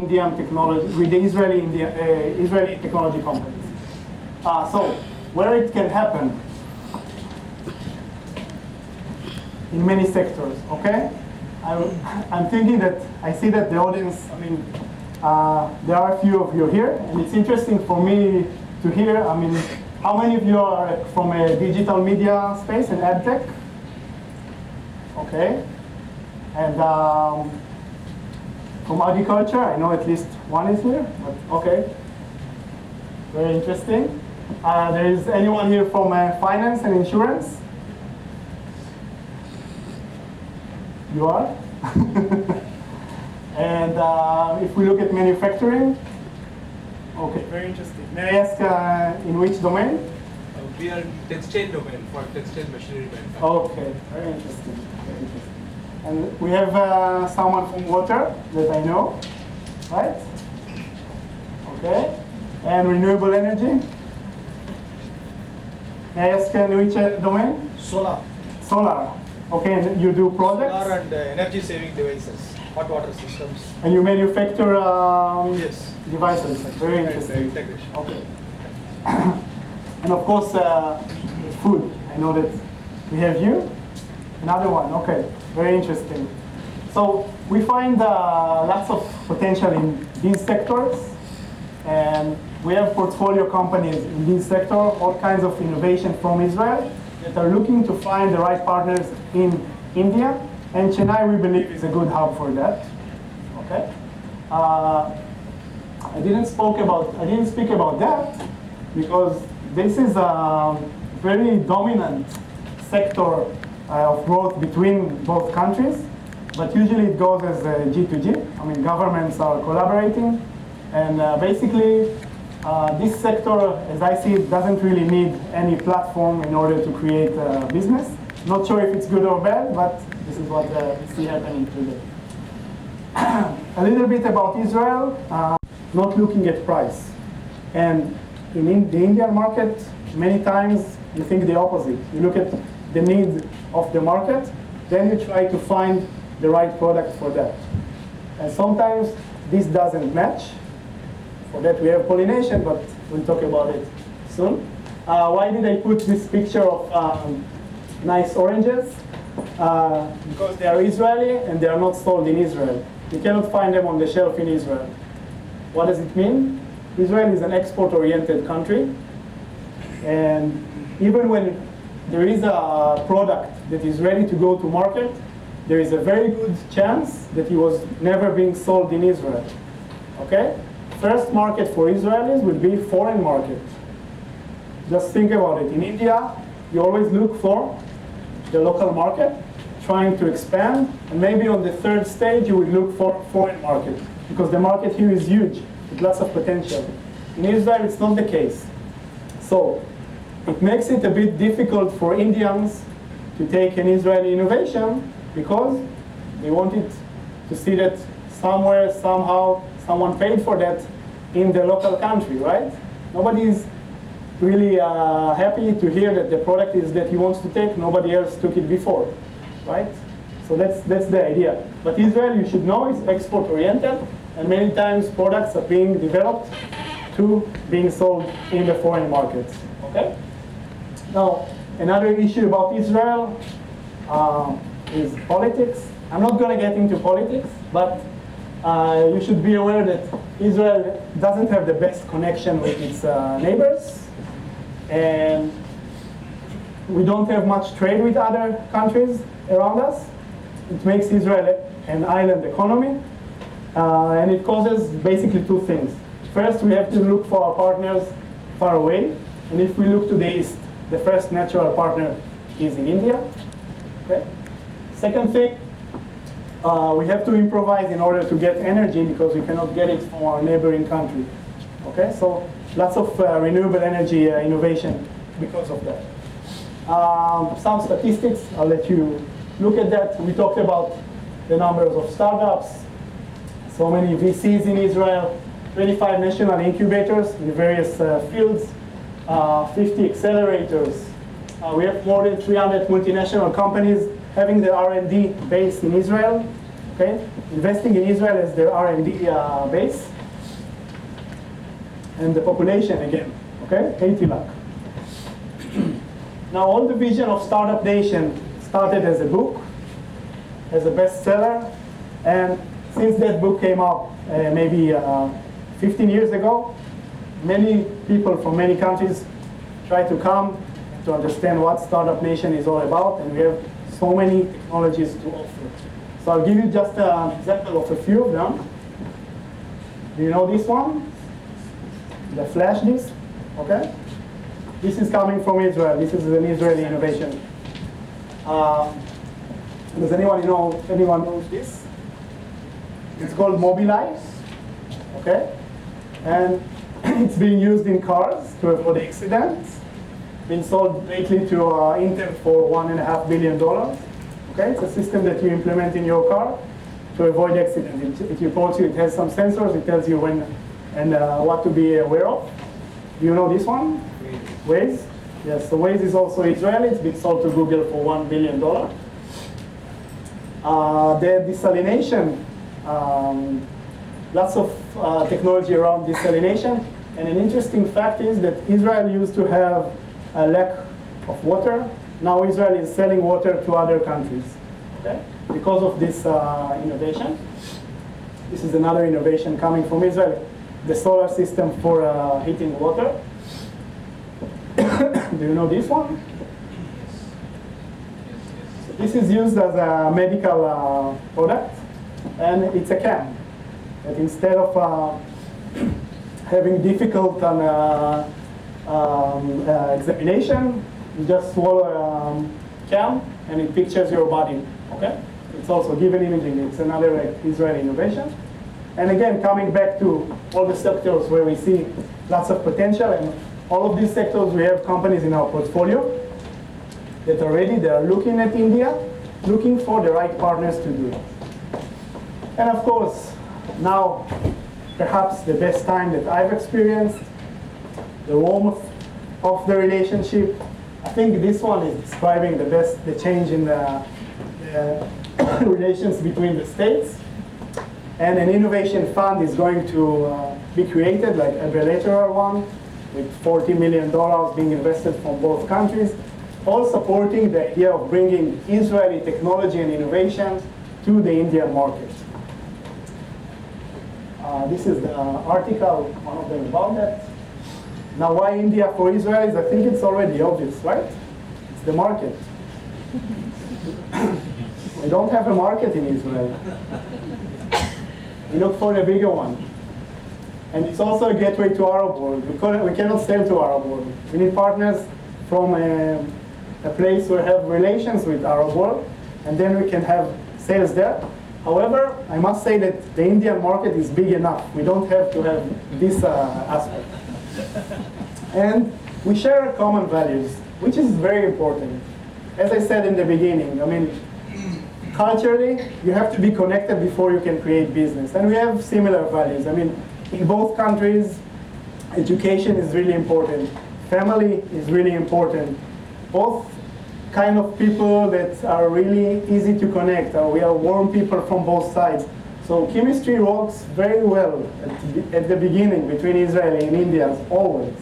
Indian technology, with the Israeli technology companies. So where it can happen in many sectors, okay? I'm thinking that I see that the audience, there are a few of you here, and it's interesting for me to hear, how many of you are from a digital media space and ad tech? Okay. And from agriculture, I know at least one is here, but okay. Very interesting. There is anyone here from finance and insurance? You are? And if we look at manufacturing, okay, very interesting. May I ask in which domain? We are in textile domain for textile machinery manufacturing. Okay, very interesting. Very interesting. And we have someone from water that I know, right? Okay. And renewable energy. May I ask in which domain? Solar. Solar. Okay, and you do projects? Solar and energy saving devices, hot water systems. And you manufacture Yes. devices. Very interesting. Integration. Okay. And of course, food. I know that we have you. Another one. Okay. Very interesting. So we find lots of potential in these sectors, and we have portfolio companies in this sector, all kinds of innovation from Israel that are looking to find the right partners in India, and Chennai, we believe, is a good hub for that. Okay. I didn't speak about that because this is a very dominant sector of growth between both countries, but usually it goes as G2G. Governments are collaborating, and basically this sector, as I see it, doesn't really need any platform in order to create a business. Not sure if it's good or bad, but this is what we see happening today. A little bit about Israel, not looking at price. And in the Indian market, many times you think the opposite. You look at the need of the market, then you try to find the right product for that. And sometimes this doesn't match. For that we have pollination, but we'll talk about it soon. Why did I put this picture of nice oranges? Because they are Israeli and they are not sold in Israel. You cannot find them on the shelf in Israel. What does it mean? Israel is an export-oriented country, and even when there is a product that is ready to go to market, there is a very good chance that it was never being sold in Israel. Okay? First market for Israelis will be foreign market. Just think about it. In India, you always look for the local market, trying to expand, and maybe on the third stage you will look for foreign market, because the market here is huge, with lots of potential. In Israel, it's not the case. So it makes it a bit difficult for Indians to take an Israeli innovation because they wanted to see that somewhere, somehow, someone paid for that in the local country, right? Nobody is really happy to hear that the product is that he wants to take, nobody else took it before, right? So that's the idea. But Israel, you should know, is export-oriented, and many times products are being developed to being sold in the foreign markets, okay? Now, another issue about Israel is politics. I'm not going to get into politics, but you should be aware that Israel doesn't have the best connection with its neighbors, and we don't have much trade with other countries around us. It makes Israel an island economy, and it causes basically two things. First, we have to look for our partners far away, and if we look to the east, the first natural partner is in India. Okay? Second thing, we have to improvise in order to get energy because we cannot get it from our neighboring country. Okay, so lots of renewable energy innovation because of that. Some statistics, I'll let you look at that. We talked about the numbers of startups, so many VCs in Israel, 25 national incubators in various fields, 50 accelerators. We have more than 300 multinational companies having their R&D base in Israel. Okay, investing in Israel as their R&D base, and the population again. Okay, 80 lakh. Now, all the vision of Startup Nation started as a book, as a bestseller, and since that book came out maybe 15 years ago, many people from many countries try to come to understand what Startup Nation is all about, and we have so many technologies to offer. So I'll give you just an example of a few of them. Do you know this one? The flash disk, okay? This is coming from Israel. This is an Israeli innovation. Does anyone knows this? It's called Mobilize, okay? And it's being used in cars to avoid accidents. Been sold lately to Intel for $1.5 billion. Okay, it's a system that you implement in your car to avoid accidents. It reports you. It has some sensors. It tells you when and what to be aware of. Do you know this one? Waze. Yes. So Waze is also Israeli. It's been sold to Google for $1 billion. The desalination. Lots of technology around desalination. And an interesting fact is that Israel used to have a lack of water. Now Israel is selling water to other countries, okay? Because of this innovation. This is another innovation coming from Israel, the solar system for heating water. Do you know this one? This is used as a medical product, and it's a cam. That instead of having difficult examination, you just swallow a cam and it pictures your body. Okay? It's also given imaging. It's another Israeli innovation. And again, coming back to all the sectors where we see lots of potential, and all of these sectors, we have companies in our portfolio that are ready. They are looking at India, looking for the right partners to do it. And of course, now, perhaps the best time that I've experienced, the warmth of the relationship. I think this one is describing the change in the relations between the states. And an innovation fund is going to be created, like a bilateral one, with $40 million being invested from both countries, all supporting the idea of bringing Israeli technology and innovation to the Indian market. This is the article, one of them about that. Now, why India for Israelis? I think it's already obvious, right? It's the market. We don't have a market in Israel. We look for a bigger one. And it's also a gateway to Arab world. We cannot sell to Arab world. We need partners from a place where we have relations with Arab world, and then we can have sales there. However, I must say that the Indian market is big enough. We don't have to have this aspect. And we share common values, which is very important. As I said in the beginning, I mean, culturally, you have to be connected before you can create business. And we have similar values. I mean, in both countries, education is really important. Family is really important. Both kind of people that are really easy to connect. We are warm people from both sides. So chemistry works very well at the beginning between Israel and India, always.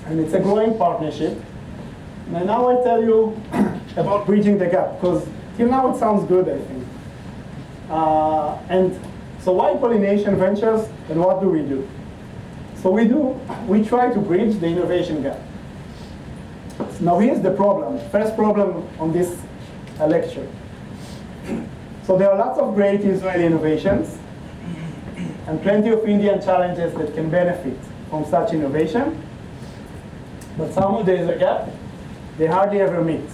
And it's a growing partnership. And now I'll tell you about bridging the gap, because till now it sounds good, I think. And so why Pollination Ventures, and what do we do? So we try to bridge the innovation gap. Now here's the problem, first problem on this lecture. So there are lots of great Israeli innovations and plenty of Indian challenges that can benefit from such innovation. But somehow there is a gap. They hardly ever meet.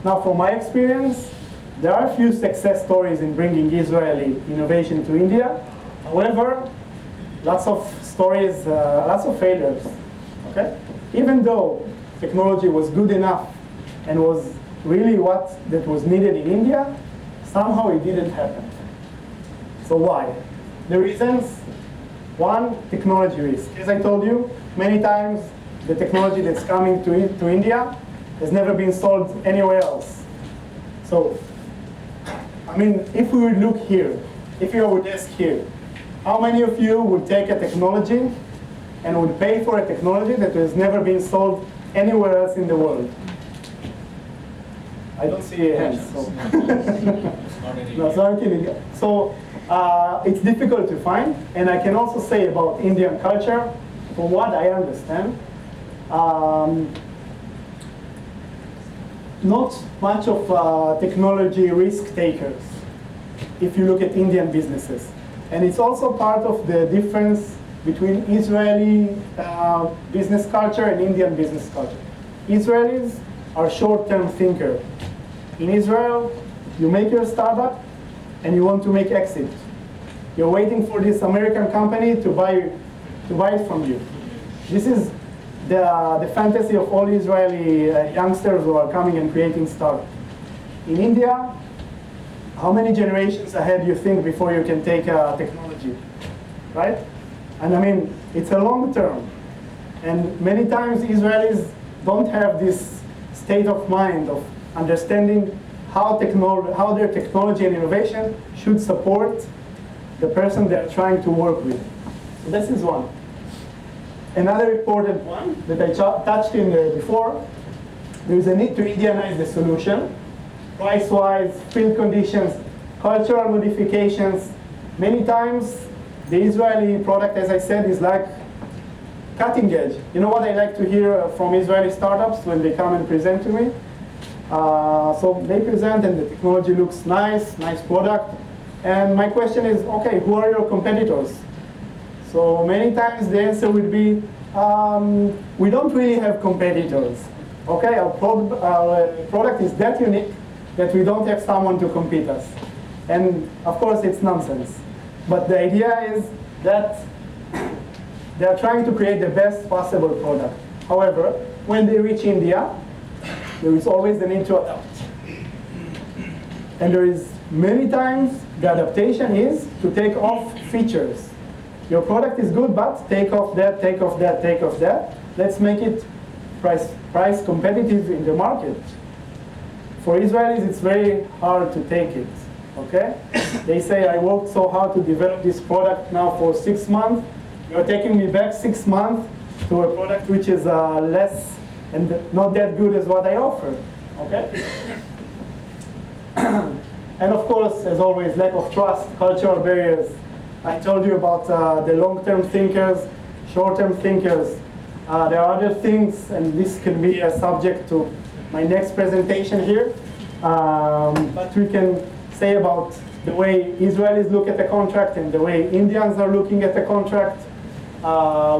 Now from my experience, there are a few success stories in bringing Israeli innovation to India. However, lots of stories, lots of failures. Okay? Even though technology was good enough and was really what that was needed in India, somehow it didn't happen. So why? The reasons: one, technology risk. As I told you, many times the technology that's coming to India has never been sold anywhere else. So I mean, if we would look here, if you would desk here, how many of you would take a technology and would pay for a technology that has never been sold anywhere else in the world? I don't see hands. So. No, so I'm kidding. So it's difficult to find, and I can also say about Indian culture, from what I understand, not much of technology risk takers if you look at Indian businesses. And it's also part of the difference between Israeli business culture and Indian business culture. Israelis are short-term thinkers. In Israel, you make your startup and you want to make exit. You're waiting for this American company to buy it from you. This is the fantasy of all Israeli youngsters who are coming and creating startups. In India, how many generations ahead you think before you can take technology, right? And I mean, it's a long term. And many times Israelis don't have this state of mind of understanding how their technology and innovation should support the person they're trying to work with. So this is one. Another important one that I touched in before, there is a need to Indianize the solution, price-wise, field conditions, cultural modifications. Many times, the Israeli product, as I said, is like cutting edge. You know what I like to hear from Israeli startups when they come and present to me? So they present and the technology looks nice product. And my question is, okay, who are your competitors? So many times the answer would be, we don't really have competitors. Okay, our product is that unique that we don't have someone to compete us. And of course it's nonsense. But the idea is that they are trying to create the best possible product. However, when they reach India, there is always the need to adapt. And there is many times the adaptation is to take off features. Your product is good, but take off that, take off that, take off that. Let's make it price competitive in the market. For Israelis, it's very hard to take it, okay? They say, I worked so hard to develop this product now for 6 months. You're taking me back 6 months to a product which is less and not that good as what I offered, okay? And of course, as always, lack of trust, cultural barriers. I told you about the long-term thinkers, short-term thinkers. There are other things, and this can be a subject to my next presentation here. But we can say about the way Israelis look at the contract and the way Indians are looking at the contract.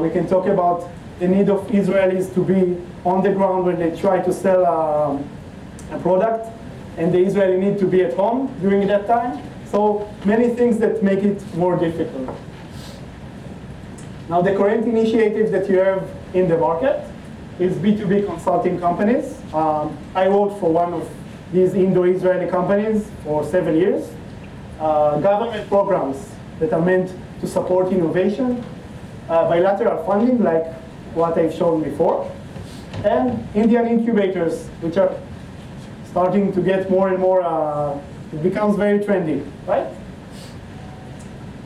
We can talk about the need of Israelis to be on the ground when they try to sell a product, and the Israeli need to be at home during that time. So many things that make it more difficult. Now the current initiatives that you have in the market is B2B consulting companies. I worked for one of these Indo-Israeli companies for 7 years. Government programs that are meant to support innovation, bilateral funding like what I've shown before, and Indian incubators, which are starting to get more and more, it becomes very trendy, right?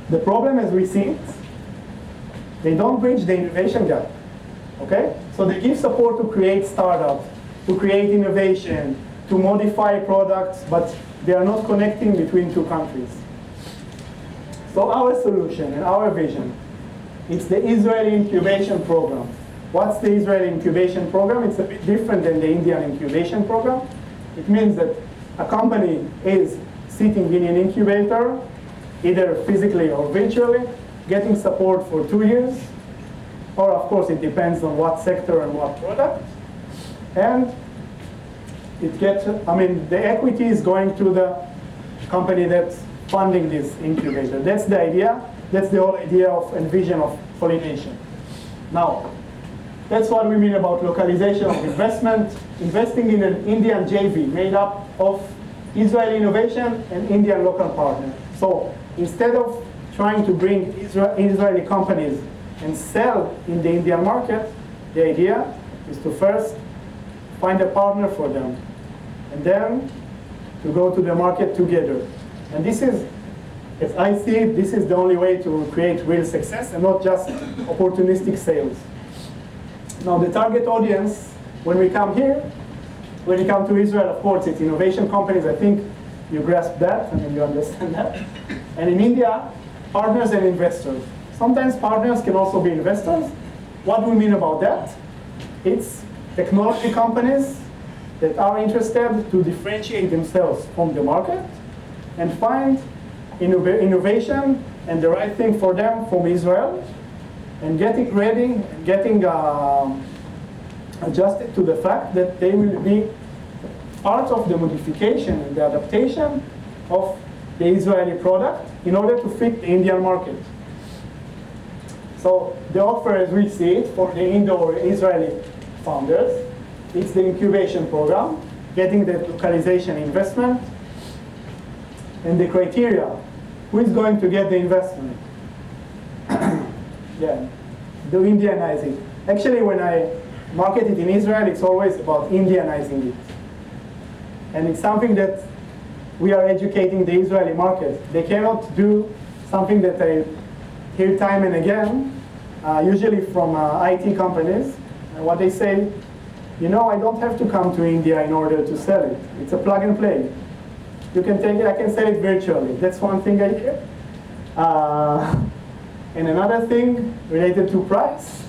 The problem as we see it, they don't bridge the innovation gap, okay? So they give support to create startups, to create innovation, to modify products, but they are not connecting between two countries. So our solution and our vision, it's the Israeli incubation program. What's the Israeli incubation program? It's a bit different than the Indian incubation program. It means that a company is sitting in an incubator, either physically or virtually, getting support for 2 years, or of course it depends on what sector and what product. And it gets, the equity is going to the company that's funding this incubator. That's the idea. That's the whole idea of and vision of pollination. Now, that's what we mean about localization of investment, investing in an Indian JV made up of Israeli innovation and Indian local partner. So instead of trying to bring Israeli companies and sell in the Indian market, the idea is to first find a partner for them and then to go to the market together. And this is, as I see it, this is the only way to create real success and not just opportunistic sales. Now the target audience, when we come here, when you come to Israel, of course, it's innovation companies. I think you grasp that and you understand that. And in India, partners and investors. Sometimes partners can also be investors. What do we mean about that? It's technology companies that are interested to differentiate themselves from the market and find innovation and the right thing for them from Israel, and getting ready, getting adjusted to the fact that they will be part of the modification and the adaptation of the Israeli product in order to fit the Indian market. So the offer as we see it for the Indo or Israeli founders, it's the incubation program, getting the localization investment, and the criteria. Who is going to get the investment? Yeah, the Indianizing. Actually, when I market it in Israel, it's always about Indianizing it. And it's something that we are educating the Israeli market. They cannot do something that I hear time and again, usually from IT companies. And what they say, you know, I don't have to come to India in order to sell it. It's a plug and play. You can take it, I can sell it virtually. That's one thing I hear. And another thing related to price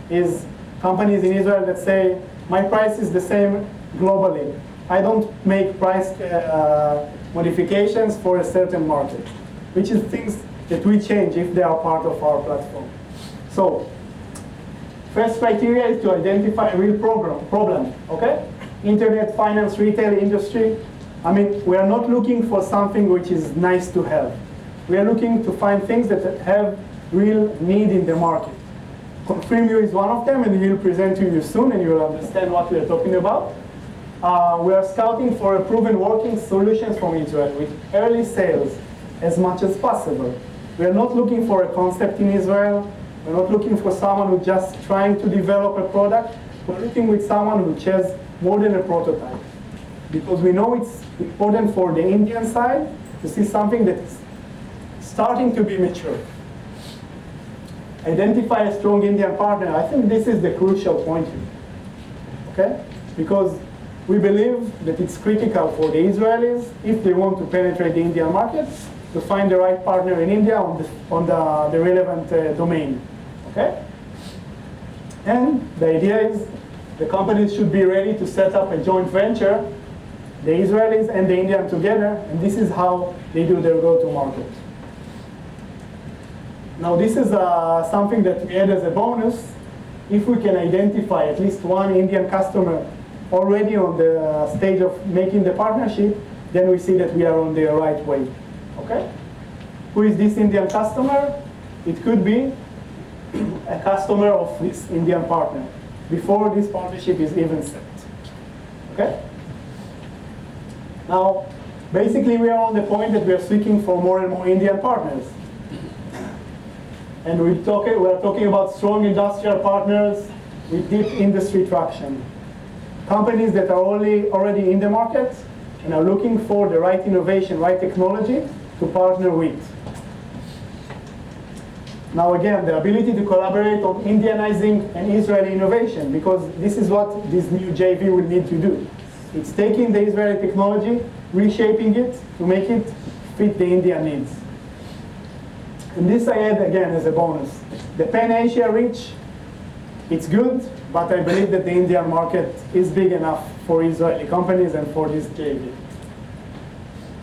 is companies in Israel that say, my price is the same globally. I don't make price modifications for a certain market, which is things that we change if they are part of our platform. So, first criteria is to identify a real problem, okay? Internet, finance, retail, industry. I mean, we are not looking for something which is nice to have. We are looking to find things that have real need in the market. Confirm You is one of them, and we'll present to you soon, and you'll understand what we are talking about. We are scouting for a proven working solutions from Israel with early sales as much as possible. We are not looking for a concept in Israel. We're not looking for someone who's just trying to develop a product. We're looking with someone who has more than a prototype. Because we know it's important for the Indian side to see something that's starting to be mature. Identify a strong Indian partner. I think this is the crucial point here. Okay? Because we believe that it's critical for the Israelis, if they want to penetrate the Indian market, to find the right partner in India on the relevant domain. Okay? And the idea is the companies should be ready to set up a joint venture, the Israelis and the Indian together, and this is how they do their go-to-market. Now this is something that we add as a bonus. If we can identify at least one Indian customer already on the stage of making the partnership, then we see that we are on the right way. Okay? Who is this Indian customer? It could be a customer of this Indian partner before this partnership is even set. Okay? Now, basically we are on the point that we are seeking for more and more Indian partners. And we're talking about strong industrial partners with deep industry traction. Companies that are already in the market and are looking for the right innovation, right technology to partner with. Now again, the ability to collaborate on Indianizing and Israeli innovation, because this is what this new JV will need to do. It's taking the Israeli technology, reshaping it to make it fit the Indian needs. And this I add again as a bonus. The Pan-Asia reach, it's good, but I believe that the Indian market is big enough for Israeli companies and for this JV.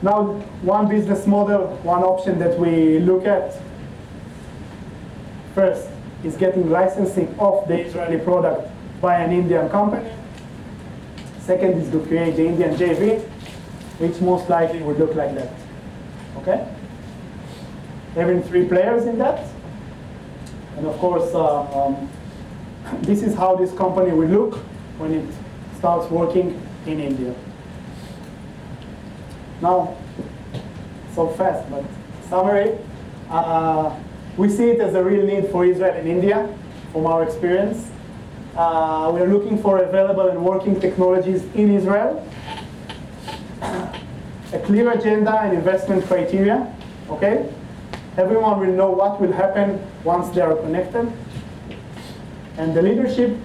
Now, one business model, one option that we look at, first is getting licensing of the Israeli product by an Indian company. Second is to create the Indian JV, which most likely would look like that. Okay? Having 3 players in that. And of course, this is how this company will look when it starts working in India. Now, so fast, but summary. We see it as a real need for Israel and India, from our experience. We are looking for available and working technologies in Israel. a clear agenda and investment criteria, okay? Everyone will know what will happen once they are connected. And the leadership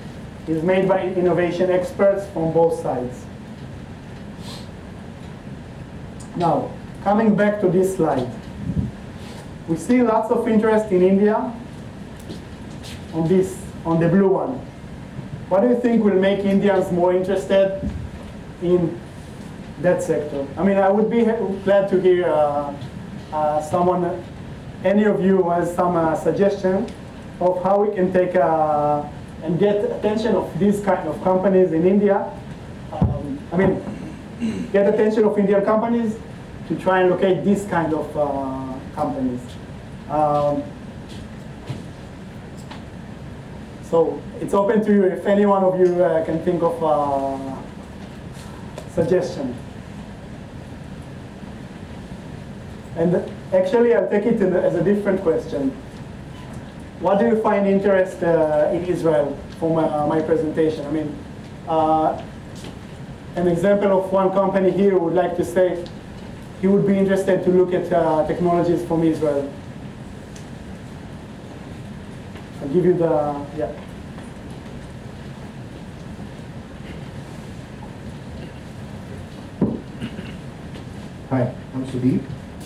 is made by innovation experts from both sides. Now, coming back to this slide. We see lots of interest in India on the blue one. What do you think will make Indians more interested in that sector? I mean, I would be glad to hear any of you who has some suggestion of how we can take and get attention of these kind of companies in India. Get attention of Indian companies to try and locate this kind of companies. So it's open to you if any one of you can think of a suggestion. And actually, I'll take it as a different question. What do you find interest in Israel from my presentation? I mean, an example of one company here would like to say he would be interested to look at technologies from Israel. I'll give you the, yeah. Hi, I'm Sudeep.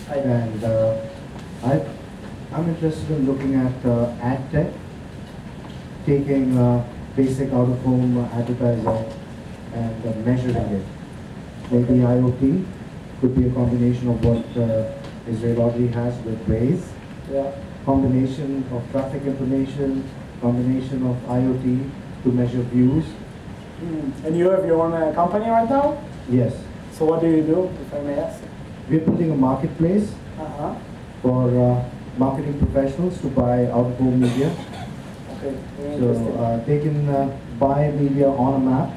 Hi. And I'm interested in looking at ad tech, taking basic out-of-home advertising and measuring it. Maybe IoT could be a combination of what Isreal already has with Waze. Yeah. Combination of traffic information, combination of IoT to measure views. And you have your own company right now? Yes. So what do you do, if I may ask? We're building a marketplace Uh-huh. for marketing professionals to buy out-of-home media. Okay, very interesting. So they can buy media on a map.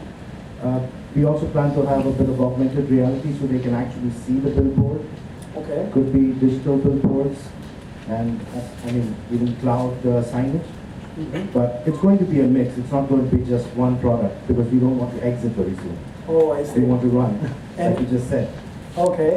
We also plan to have a bit of augmented reality so they can actually see the billboard. Okay. Could be digital billboards and even cloud signage. Mhm. But it's going to be a mix. It's not going to be just one product because we don't want to exit very soon. Oh, I We see. want to run, like And- you just said. Okay.